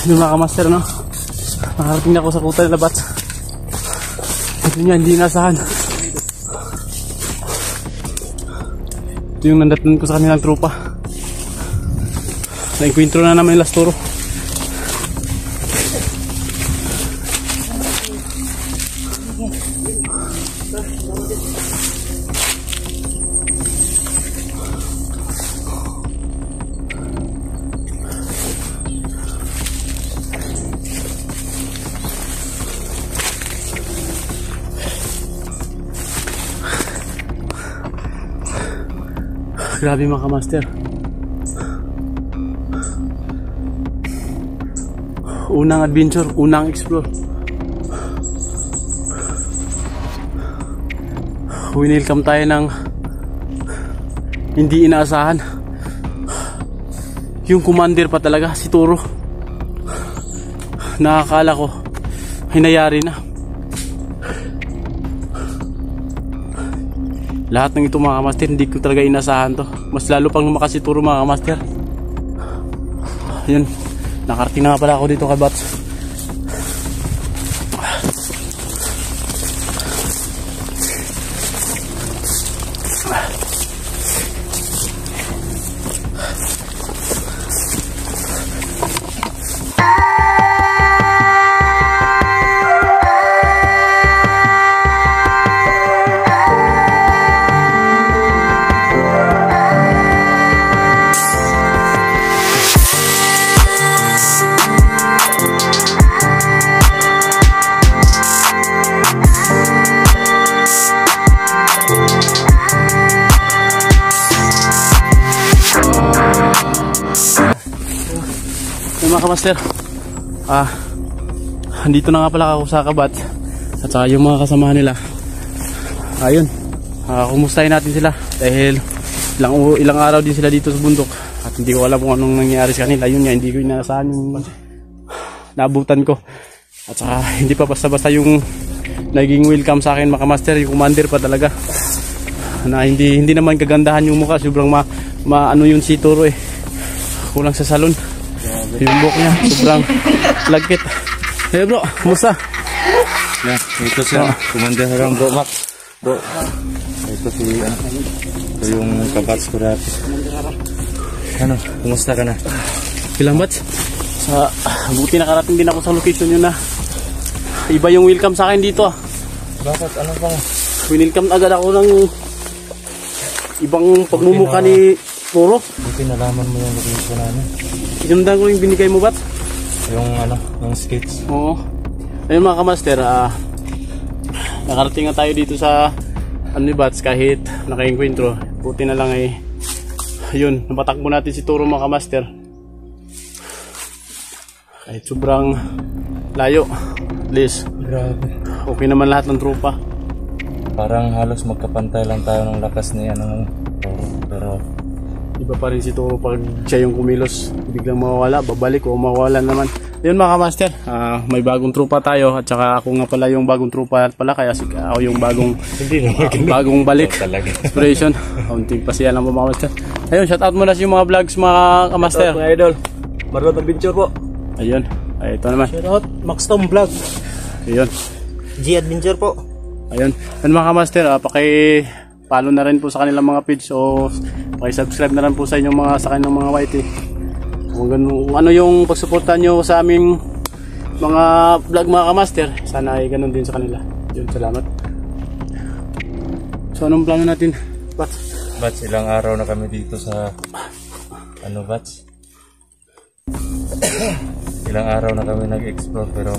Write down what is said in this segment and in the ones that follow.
Yung mga kamaster, no? Nakarating na ako sa kuta nila bats. Ito nyo, hindi inasahan. Ito yung nandatnan ko sa kanilang trupa. Na-encuentro na naman yung lasturo. Grabe mga kamaster. Unang adventure, unang explore. Winelcome tayo ng hindi inaasahan. Yung commander pa talaga, si Turo. Nakakala ko hinayari na. Lahat ng ito mga kamaster, hindi ko talaga inasahan to. Mas lalo pang lumakas si Turo mga kamaster. Ayun, nakarating na nga pala ako dito kay Bats. Mga kamaster, andito na nga pala ako sa Kabat at saka yung mga kasamahan nila. Ayun, kumustahin natin sila dahil ilang araw din sila dito sa bundok at hindi ko alam kung anong nangyayari sa kanila. Yun nga, hindi ko inaasahan yung naabutan ko at saka hindi pa basta-basta yung naging welcome sa akin mga kamaster. Yung commander pa talaga na hindi naman kagandahan yung mukha, sobrang ano yun si Turo eh, kulang sa salon. Yung buhok niya, sobrang lagkit. Hey bro, kumusta? Yeah, ito siya, Commander Harang Bro Max. Bro, ito yung kabats ko dati. Ano, kumusta ka na? Ilang bats? Buti nakarating din ako sa location yun na. Iba yung welcome sa akin dito ah. Bakit? Ano bang? Welcome agad ako ng ibang pagmumukha ni Turo. Buti nalaman mo yung location namin. Sinundan ko yung binigay mo, Bats? Yung ano, yung skates. Oo. Ayun mga kamaster, nakarating na tayo dito sa ni Bats kahit naka-encuentro. Buti na lang eh. Ayun, napatakbo natin si Turo mga kamaster. Kahit sobrang layo. At least, grabe. Okay naman lahat ng trupa. Parang halos magkapantay lang tayo ng lakas ni ano, pero iba pa rin si Turo pag siya yung kumilos, biglang mawawala, babalik o mawawala naman. Yun mga kamaster, may bagong trupa tayo at saka ako nga pala yung bagong trupa pala, kaya ako yung bagong bagong balik inspiration. Kaunting pasiya lang po mga kamaster. Ayun, shout out muna sa yung mga vlogs mga kamaster. Shout out mga idol, Marlon Adventure po. Ayun, ay ito naman. Shout out Maxtom Vlog. Ayun, G Adventure po. Ayun, mga kamaster, follow na rin po sa kanilang mga page o subscribe na rin po sa inyong sa kanilang mga YT. Kung ano yung pagsuporta nyo sa aming mga vlog mga kamaster, sana ay ganun din sa kanila. Yun, salamat. So anong plano natin, Bats, ilang araw na kami dito sa ano, Bats? Ilang araw na kami nag-explore pero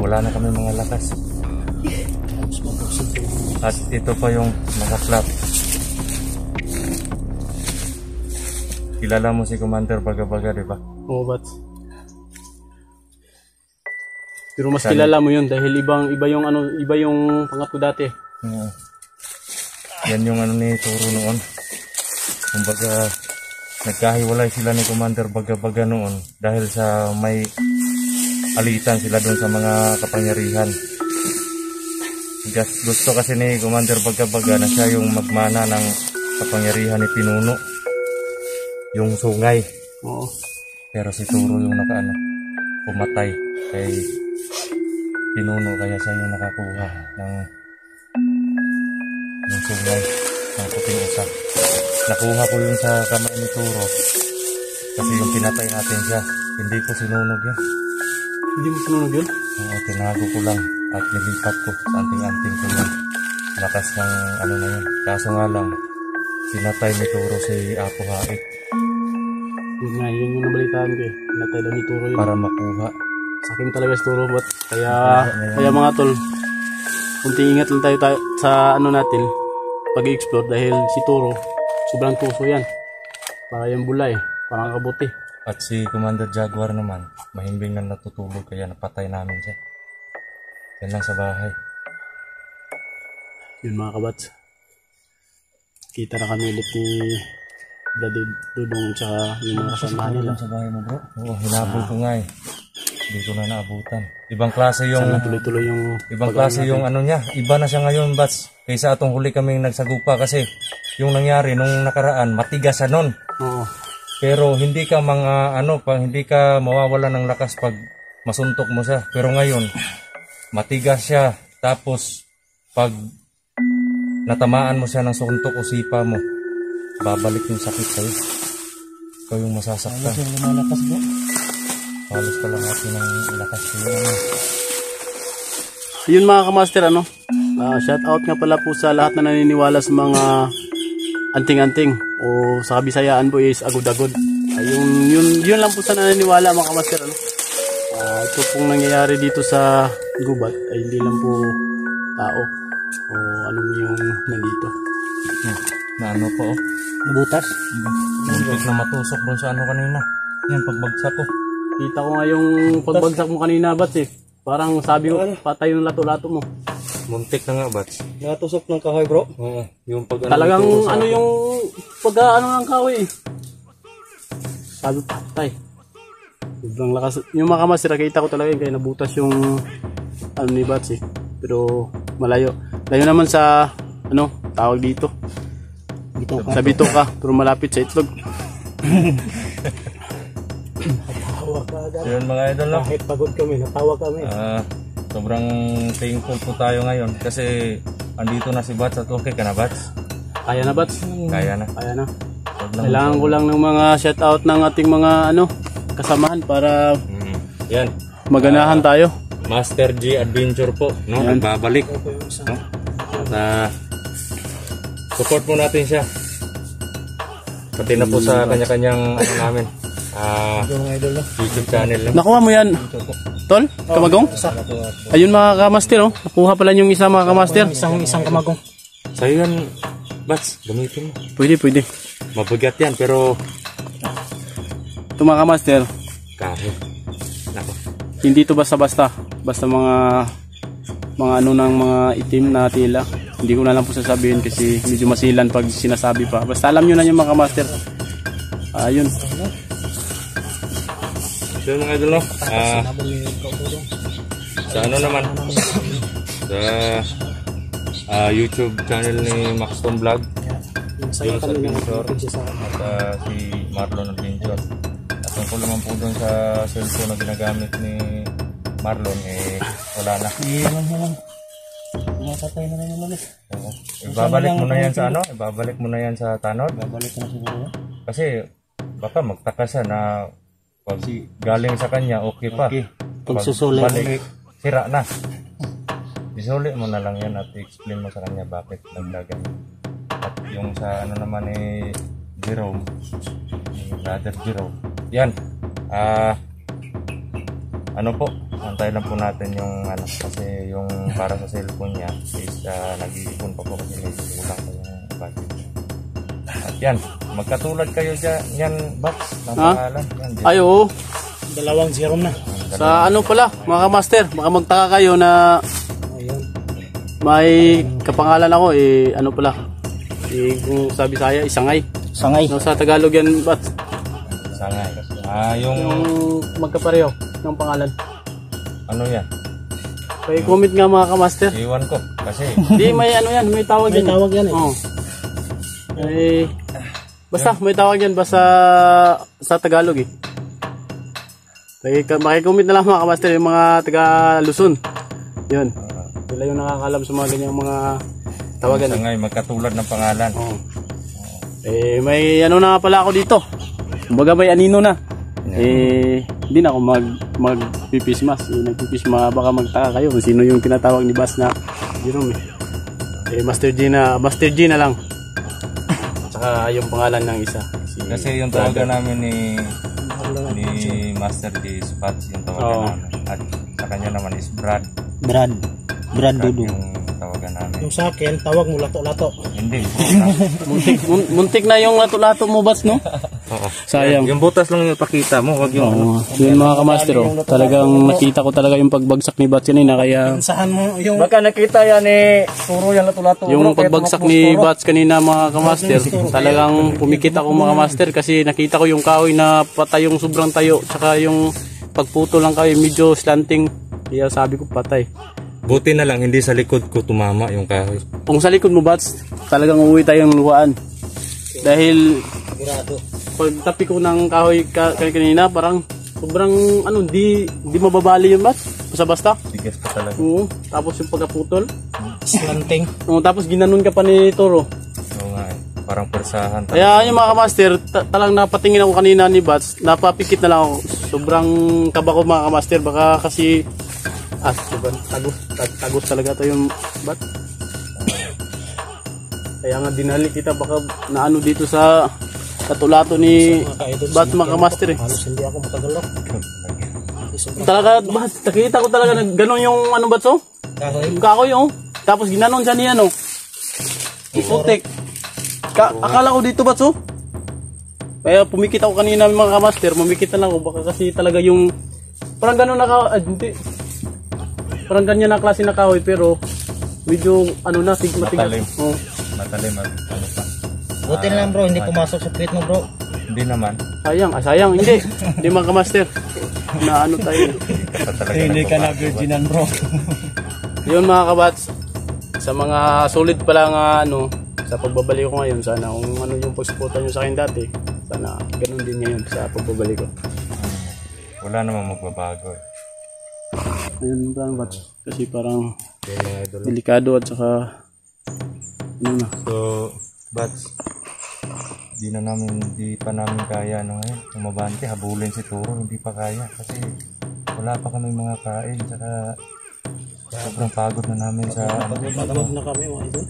wala na kami mga lakas. At ito pa yung naka-flap. Kilala mo si Commander Baga-Baga, di ba? Oo, Bats. Pero mas kilala mo yun dahil iba yung pangat ko dati. Yan yung ano ni Turo noon. Kumbaga, nagkahiwalay sila ni Commander Baga-Baga noon dahil sa may alitan sila doon sa mga kapangyarihan. Gusto kasi ni Commander Baga-Baga na siya yung magmana ng kapangyarihan ni Pinuno, yung sungay. Oo. Pero si Turo yung pumatay kay Pinuno, kaya siya yung nakakuha ng sungay ng puting usa. Nakuha ko yun sa kamay ni Turo kasi yung pinatay natin siya, hindi ko sinunog yun. Hindi mo sinunog yun? Oo, tinago ko lang at nilipat ko sa anting-anting ko yun. Lakas ng ano na yun. Kaso nga lang, pinatay ni Turo si Apo Haik. Yun nga, yun yung nabalitaan ko eh. Pinatay daw ni Turo yun. Para makuha. Sakin talaga si Turo, but kaya mga tol, kunting ingat lang tayo sa ano natin, pag-i-explore dahil si Turo, sobrang tuso yan. Para yung bulay, parang kabuti. At si Commander Jaguar naman, mahimbing na natutulog kaya napatay namin siya. Yan lang sa bahay. Yun mga kabats. Kita na kami ulit ni Daddy Dudong tsaka yung mga kasamahan nila. Sa bahay mo, bro? Oo, hinabol ko nga eh. Hindi ko na naabutan. Ibang klase yung... Sana tuloy-tuloy yung... Ibang klase yung ano niya. Iba na siya ngayon, Bats. Kaysa atong huli kaming nagsagupa kasi yung nangyari nung nakaraan, matigas siya nun. Oo. Pero hindi ka hindi ka mawawala ng lakas pag masuntok mo siya. Pero ngayon, matigas siya. Tapos, pag natamaan mo siya ng suntok o sipa mo, babalik yung sakit sa'yo. Ikaw yung masasaktan. Halos yung lumalakas mo. Halos kalahati ng lakas sa'yo. Yun mga kamaster, shout out nga pala po sa lahat na naniniwala sa mga anting-anting o sa Bisayaan po is agod-agod. Yun lang po sa naniniwala mga kamaster. Ito pong nangyayari dito sa gubat ay hindi lang po tao o yung nandito. Na ano po, oh. Nabutas? Muntik na matusok doon sa kanina. Yan, pagbagsak ko. Kita ko nga yung pagbagsak mo kanina, Bats eh. Parang sabi ko, patay yung lato-lato mo. Muntik na nga, Bats. Natusok ng kahoy, bro? Oo. Yung pag talagang yung ng kahoy eh. Sabi patay. Sobrang lakas. Yung mga kamasira, kita ko talaga yun kaya nabutas yung ni Bats eh. Pero malayo. Layo naman sa tawag dito. Bitoka. Sa Bitoka, pero malapit sa Itlog. Yun mga idol, no? Kahit pagod kami, natawa kami. Sobrang thankful po tayo ngayon kasi andito na si Bats at okay ka na, Bats? Kaya na, Bats? Kaya na. Kaya na. Kailangan ko lang ng mga shoutout ng ating mga kasamahan para yan. maganahan tayo. Master G Adventure po, no? Yan. Nagbabalik. No? At support mo natin siya. Pati na po sa kanya-kanyang namin. YouTube channel lang. Nakuha mo yan, Tol? Kamagong? Ayun mga kamaster, oh. Nakuha pala yung isa mga kamaster. Isang kamagong. Sa'yo yan, Bats, gamitin mo. Pwede. Mabigat yan, pero... Ito mga kamaster. Kahit. Nako. Hindi ito basta-basta. Basta mga ng mga itim na tila. Hindi ko na lang po sasabihin kasi medyo masilan pag sinasabi pa. Basta alam nyo na yung mga kamaster. Ayun. So mga idol, no? Sa naman? Sa YouTube channel ni Maxton Vlog. Yung sa Adventure. At si Marlon Adventure. At tungkol naman po doon sa cellphone na ginagamit ni Marlon, wala na. Matatay na naman ulit. Ibabalik mo na yan sa Ibabalik mo na yan sa tanod. Babalik ko na siguro. Kasi baka magtaka siya na pag galing sa kanya, okay pa. Pag susulit, balik, sira na. Isulit mo na lang yan at explain mo sa kanya bakit naglagan. At yung sa naman ni Jerome, ni Brother Jerome. Yan. Po, antay lang po natin yung ano, kasi yung para sa cellphone niya is nag-iipon pa po kasi medyo kulang pa yung budget. At yan, magkatulad kayo dyan, yan Bats, ng pangalan. Yan, Ay, oo. 2-0 na. Sa ano pala, mga kamaster, baka magtaka kayo na Ayun. may kapangalan ako, ano pala, kung sabi saya, isangay. Sangay. No, sa Tagalog yan, Bats. Sangay. Yung magkapareho ng pangalan. Ano yan? May comment nga mga kamaster. Iwan ko, kasi Hindi, may ano yan, may tawag May yan. tawag yan eh. Oo. Basta, may tawag yan, basta sa Tagalog eh. Makicomment na lang mga kamaster, yung mga taga Luzon. Yun. Sila yung nakakalam sa mga ganyang mga tawagan. Sangay, magkatulad ng pangalan. Oo. May ano na nga pala ako dito. Kumbaga may anino na. Hindi na ako magpipismas. Nagpipisma, baka magtaka kayo kung sino yung tinatawag ni Bas na Jerome Master G na lang. Tsaka yung pangalan ng isa. Kasi yung tawagan namin ni Master G Spots yung tawagan namin. At sa kanya naman is Brad. Brad Dudong. Yung tawagan namin. Yung sa akin, tawag mo lato-lato. Hindi. muntik na yung lato-lato mo, Bas, no? Oo. Sayang. Yung butas lang yung pakita mo, wag yung ano. Yun mga kamaster, talagang nakita ko talaga yung pagbagsak ni Bats kanina, kaya Saan mo yung... baka nakita yan turo yan lato-lato. Yung pagbagsak ni Bats kanina mga kamaster, talagang pumikit ako mga kamaster kasi nakita ko yung kahoy na patay yung sobrang tayo, tsaka yung pagputo lang kahoy medyo slanting, kaya sabi ko patay. Buti na lang hindi sa likod ko tumama yung kahoy. Kung sa likod mo Bats, talagang uuwi tayong luhaan. Dahil pag tapi ko ng kahoy kanina, parang sobrang di mababali yung Bats. Basta-basta. Tigas pa talaga. Oo. Tapos yung pagkaputol. slanting. Oo, tapos ginanon ka pa ni Toro. Oo nga eh. Parang persahan talaga. Kaya yung mga kamaster, talang napatingin ako kanina ni Bats, napapikit na lang ako. Sobrang kaba ko mga kamaster, baka kasi diba, tagos talaga to yung Bats. Kaya nga dinali kita, baka naano dito sa katulato ni Bats mga kamaster eh. Halos hindi ako makagalaw. Talaga, Bats, nakita ko talaga na gano'n yung ano Bats oh? Yung kahoy oh. Tapos ginanon siya ni ano. Putik. Akala ko dito Bats oh. Kaya pumikit ako kanina mga kamaster, pumikit na lang ako baka kasi talaga yung parang gano'n na hindi. Parang ganyan na klase na kahoy pero medyo ano na Matalim. Oh. Matalim at ano pa. Buti na lang bro, hindi pumasok sa tweet mo bro. Hindi naman. Sayang, hindi. Hindi mga kamaster. Na ano tayo. Hindi ka na virginan bro. Yun mga kabats. Sa mga solid pa lang sa pagbabalik ko ngayon, sana kung ano yung pagsuporta nyo sa akin dati, sana ganun din ngayon sa pagbabalik ko. Wala namang magbabago eh. Ayun lang Bats. Kasi parang delikado at saka ano na. So, Bats, di pa namin kaya ngayon. Umabante, habulin si Turo, hindi pa kaya. Kasi wala pa kami mga kain. Saka sobrang pagod na namin sa Pagod na kami mga idol.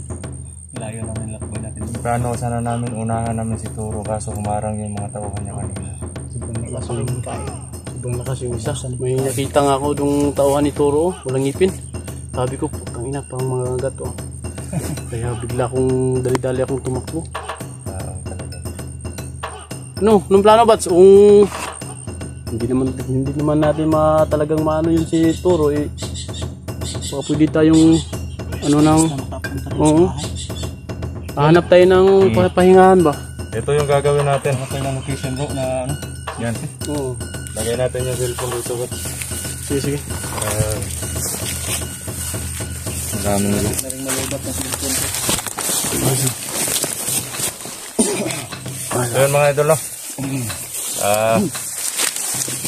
layo namin lakboy natin. Plano sana namin unahan namin si Turo kaso humarang yung mga tauhan niya kanina. Sobrang lakas yung kain. Sobrang lakas yung isa. May nakita nga ako nung tauhan ni Toro, walang ngipin. Sabi ko, putang ina, pang mga gato. Kaya bigla akong dali-dali akong tumakbo. Talaga. No, nung plano Bats, hindi naman natin talagang maano yun si Toro eh. Baka pwede tayong oo. Hanap tayo ng pahingahan ba? Ito yung gagawin natin. Ito yung location bro na ano. Yan. Oo. Lagay natin yung cellphone dito. Sige. Marami nila. So yun mga idol no.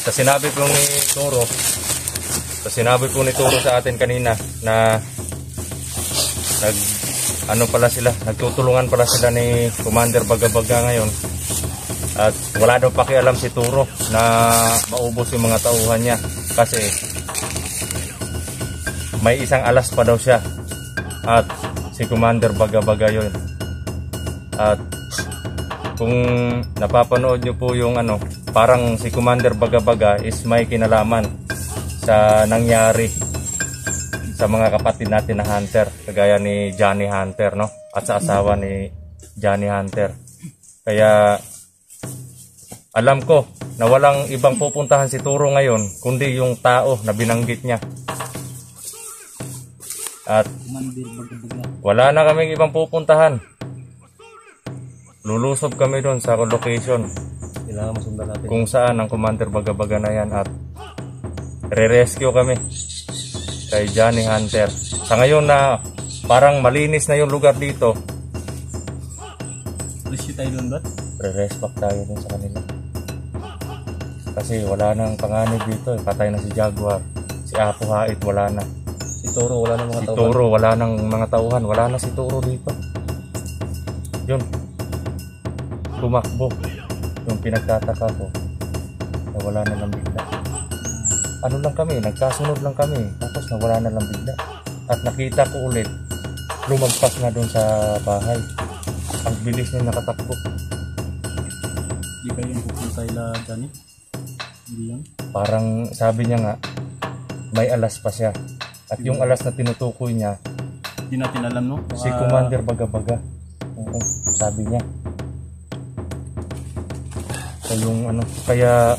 Sa sinabi po ni Turo sa atin kanina na nagtutulungan pala sila ni Commander Bagabaga ngayon at wala daw pakialam si Turo na maubos yung mga tauhan niya kasi may isang alas pa daw siya at si Commander Bagabaga yun. At kung napapanood nyo po yung parang si Commander Bagabaga is may kinalaman sa nangyari sa mga kapatid natin na hunter, kagaya ni Johnny Hunter, no? At sa asawa ni Johnny Hunter. Kaya alam ko na walang ibang pupuntahan si Turo ngayon kundi yung tao na binanggit niya. At wala na kaming ibang pupuntahan. Lulusob kami doon sa location kung saan ang Commander Baga-Baga na yan, at re-rescue kami kay Johnny Hunter. Sa ngayon na parang malinis na yung lugar dito, Rescue tayo doon ba? re-rest back tayo dun sa kanila. Kasi wala nang panganib dito. Patay na si Jaguar. Si Apo Hait wala na. Si Toro, wala nang mga Si Toro wala nang mga tauhan. Wala na si Toro dito. Yun. Tumakbo. Yung pinagtataka ko na wala na lang bigla. Ano lang kami, nagkasunod lang kami. Tapos nawala na lang bigla. At nakita ko ulit, lumagpas na doon sa bahay. Ang bilis niya nakatakbo. Hindi kayo yung pupunta ila Johnny? Hindi yun? Parang sabi niya nga, may alas pa siya. At yung alas na tinutukoy niya, Hindi natin alam, no? si Commander Baga-Baga. Oo, sabi niya. So yung ano, kaya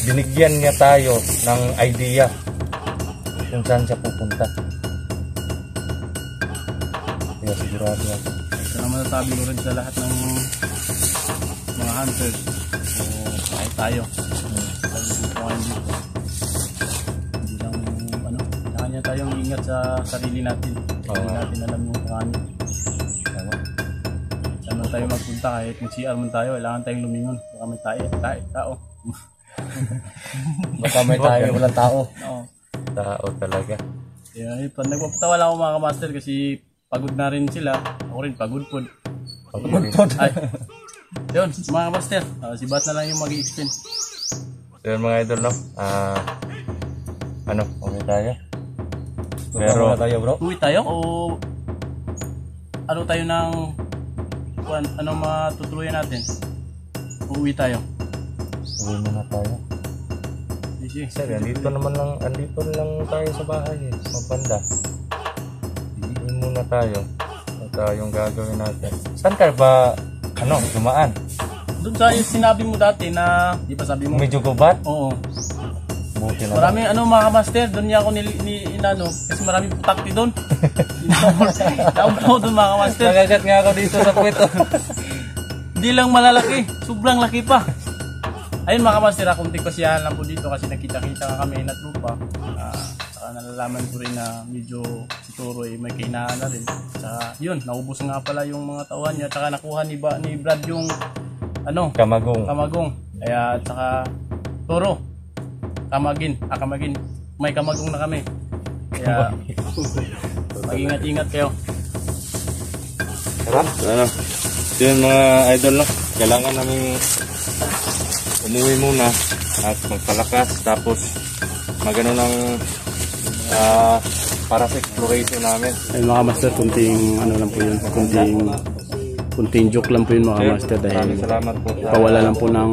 binigyan niya tayo ng idea kung saan siya pupunta. Kaya sigurado ako. Ito naman nasabi ko rin sa lahat ng mga hunters. So, kahit tayo. Hindi lang, ano, kanya tayong ingat sa sarili natin. Hindi natin alam yung pangalan. Saan man tayo magpunta, kahit kung CR man tayo, kailangan tayong lumingon. Baka may tao. Baka may tayo, walang tao. Oo. Tao talaga. Kaya pag nagpapatawa lang ako mga kamaster kasi pagod na rin sila. Ako rin pagod po. Ay. Yun, mga kamaster. Si Bat na lang yung mag-i-extend. So yun mga idol, no? Ano, okay tayo? Pero tayo, bro. Uwi tayo o ano tayo ng anong matutuluyan natin? Uwi tayo. Uwi muna tayo. Sige. Sir, andito lang tayo sa bahay eh. Mabanda. Uwi muna tayo. At yung gagawin natin. Saan ka ba, dumaan? Doon sa yung sinabi mo dati na, di ba sabi mo? Medyo gubat? Oo. Buti na. Maraming mga kamaster, doon niya ako inano, kasi maraming putakti doon. Naupo doon mga kamaster. Nagagat nga ako dito sa puwito. Hindi lang malalaki, sobrang laki pa. Ayun mga kamaster, kunting pasiyahan lang po dito kasi nakita-kita nga kami na trupa. Saka nalalaman ko rin na medyo si Toro may kainaan na rin. Saka yun, naubos nga pala yung mga tauhan niya. Saka nakuha ni Brad yung kamagong. Kaya saka Toro, kamagin. May kamagong na kami. Kaya mag-ingat-ingat kayo. Ano? Yun mga idol, no? Kailangan namin umuwi muna at magpalakas, tapos magano ng para sa exploration namin. Ay mga master, kunting ano lang po yun, kunting joke lang po yun mga master, dahil Salamat po sa pawala lang po ng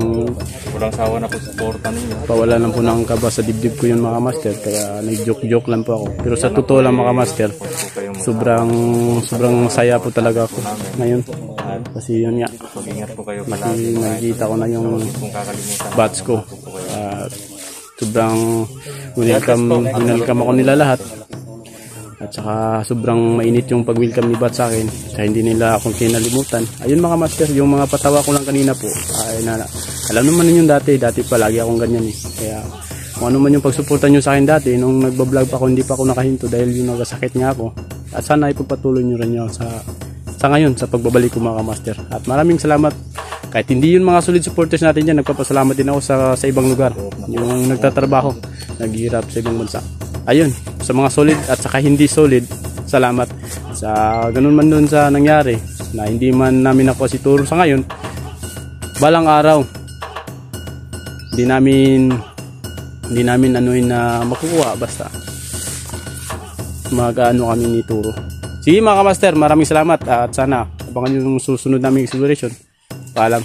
walang sawa na po suporta ninyo. pawala lang po ng kaba sa dibdib ko yun mga master, kaya nag-joke lang po ako. Pero sa totoo lang mga master, sobrang saya po talaga ako ngayon. Kasi yun nga, Mag-ingat po kayo kasi palagi. nakikita ko na yung Kung kakalimutan. batch ko. Sobrang welcome ako nila lahat. At saka sobrang mainit yung pag-welcome ni Bat sa akin. Kaya hindi nila akong kinalimutan. Ayun mga master, yung mga patawa ko lang kanina po. Alam naman ninyo dati palagi akong ganyan eh. Kaya kung ano man yung pagsuporta nyo sa akin dati, nung nagbablog pa ako, hindi pa ako nakahinto dahil yung nagasakit nga ako. At sana ipagpatuloy nyo rin yun sa ngayon, sa pagbabalik ko mga master. At maraming salamat. Kahit hindi yun mga solid supporters natin dyan, nagpapasalamat din ako sa ibang lugar. Yung nagtatrabaho, naghihirap sa ibang bansa. Ayun, sa mga solid at saka hindi solid, salamat. Sa ganun man dun sa nangyari, na hindi man namin ako si Turo sa ngayon, balang araw, hindi namin anuin na makukuha, basta mag-ano kami ni Turo. Sige mga kamaster, maraming salamat at sana abangan yung susunod naming exploration. Paalam.